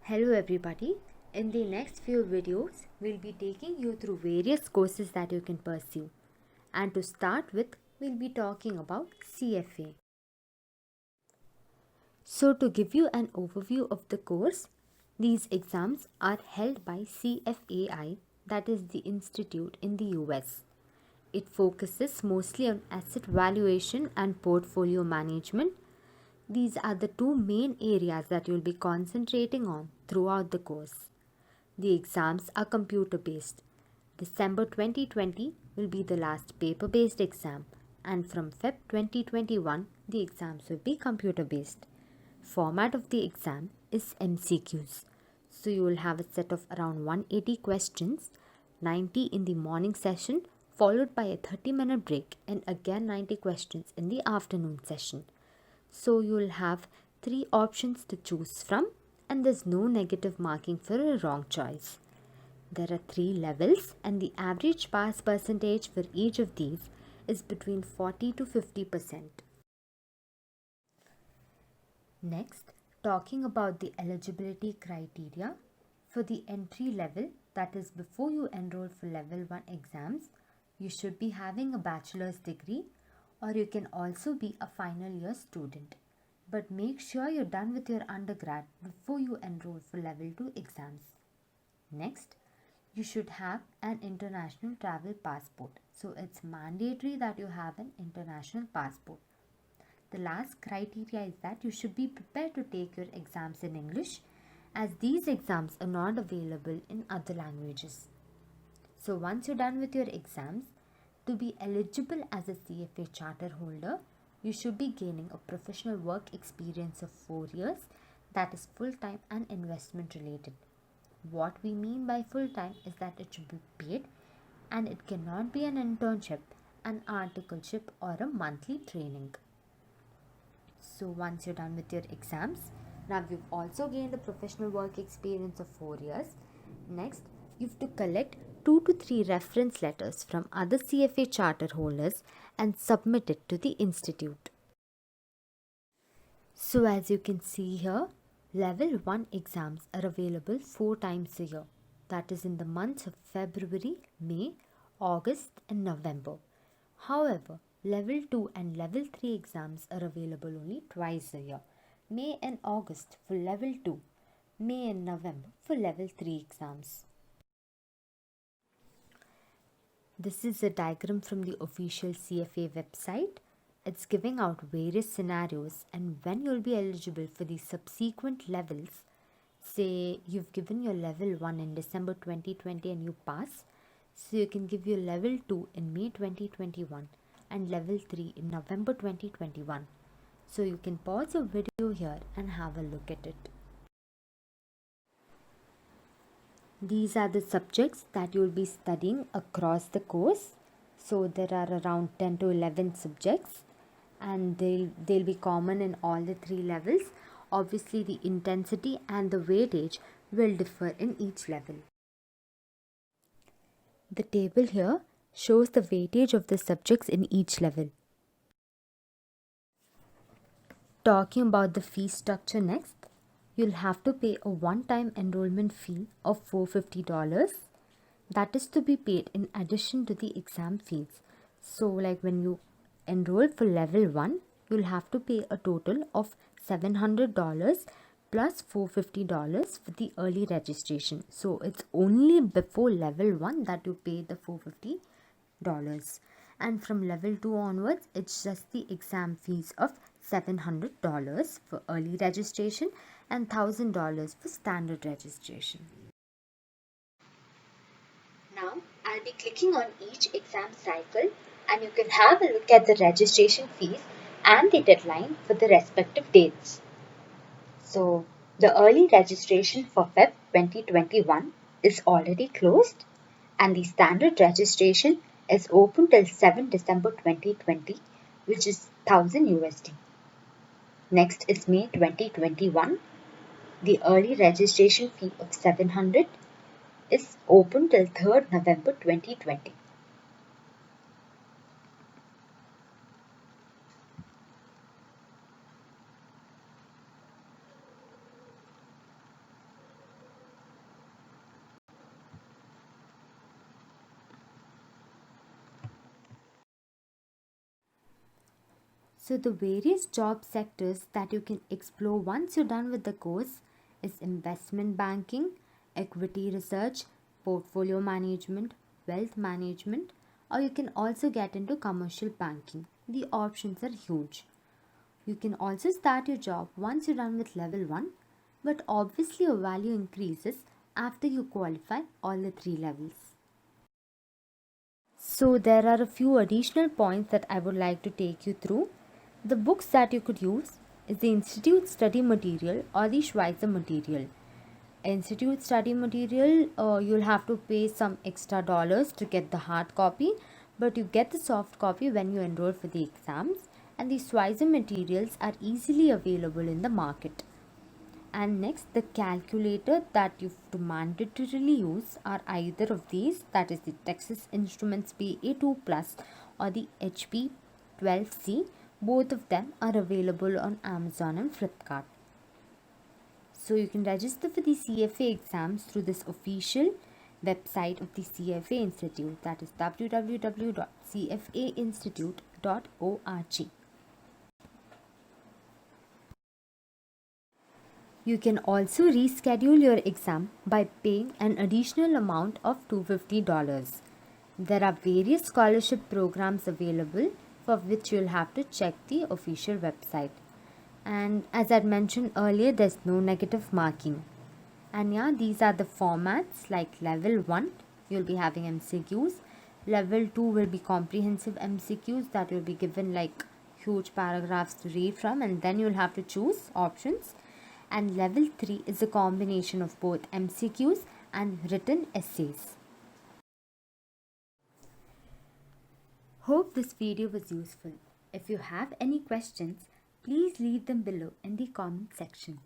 Hello everybody. In the next few videos, we'll be taking you through various courses that you can pursue. And to start with, we'll be talking about CFA. So to give you an overview of the course, these exams are held by CFAI, that is the institute in the US. It focuses mostly on asset valuation and portfolio management. These are the two main areas that you'll be concentrating on throughout the course. The exams are computer based. December 2020 will be the last paper based exam, and from Feb 2021 the exams will be computer based. Format of the exam is MCQs. So you will have a set of around 180 questions, 90 in the morning session followed by a 30-minute break, and again 90 questions in the afternoon session. So you will have 3 options to choose from, and there's no negative marking for a wrong choice. There are 3 levels, and the average pass percentage for each of these is between 40 to 50%. Next, talking about the eligibility criteria for the entry level, that is before you enroll for level 1 exams, you should be having a bachelor's degree, or you can also be a final year student. But make sure you're done with your undergrad before you enroll for level 2 exams. Next, you should have an international travel passport. So it's mandatory that you have an international passport. The last criteria is that you should be prepared to take your exams in English, as these exams are not available in other languages. So once you're done with your exams, to be eligible as a CFA charter holder, you should be gaining a professional work experience of 4 years, that is full-time and investment related. What we mean by full-time is that it should be paid, and it cannot be an internship, an articleship, or a monthly training. So once you're done with your exams, now you've also gained a professional work experience of 4 years. Next, you have to collect 2 to 3 reference letters from other CFA charter holders and submit it to the institute. So as you can see here, level 1 exams are available 4 times a year. That is in the months of February, May, August and November. However, level 2 and level 3 exams are available only twice a year. May and August for level 2, May and November for level 3 exams. This is a diagram from the official CFA website. It's giving out various scenarios and when you'll be eligible for the subsequent levels. Say you've given your level 1 in December 2020 and you pass. So you can give your level 2 in May 2021 and level 3 in November 2021. So you can pause your video here and have a look at it. These are the subjects that you will be studying across the course. So there are around 10 to 11 subjects, and they'll be common in all the 3 levels. Obviously the intensity and the weightage will differ in each level. The table here shows the weightage of the subjects in each level. Talking about the fee structure next, you'll have to pay a one-time enrollment fee of $450. That is to be paid in addition to the exam fees. So like when you enroll for level 1, you'll have to pay a total of $700 plus $450 for the early registration. So it's only before level 1 that you pay the $450. And from level 2 onwards, it's just the exam fees of $700 for early registration and $1,000 for standard registration. Now, I'll be clicking on each exam cycle and you can have a look at the registration fees and the deadline for the respective dates. So, the early registration for Feb 2021 is already closed and the standard registration is open till 7 December 2020, which is 1000 USD. Next is May 2021. The early registration fee of 700 is open till 3rd November 2020. So the various job sectors that you can explore once you're done with the course is investment banking, equity research, portfolio management, wealth management, or you can also get into commercial banking. The options are huge. You can also start your job once you're done with level 1, but obviously your value increases after you qualify all the 3 levels. So there are a few additional points that I would like to take you through. The books that you could use is the Institute Study Material or the Schweitzer Material. Institute Study Material, you'll have to pay some extra dollars to get the hard copy, but you get the soft copy when you enroll for the exams, and the Schweitzer materials are easily available in the market. And next, the calculator that you have to mandatorily use are either of these, that is the Texas Instruments PA2 Plus or the HP 12C. Both of them are available on Amazon and Flipkart. So you can register for the CFA exams through this official website of the CFA Institute, that is www.cfainstitute.org. You can also reschedule your exam by paying an additional amount of $250. There are various scholarship programs available for which you'll have to check the official website. And as I mentioned earlier, there's no negative marking. And yeah, these are the formats. Like level 1, you'll be having MCQs. Level 2 will be comprehensive MCQs that will be given like huge paragraphs to read from, and then you'll have to choose options. And level 3 is a combination of both MCQs and written essays. Hope this video was useful. If you have any questions, please leave them below in the comment section.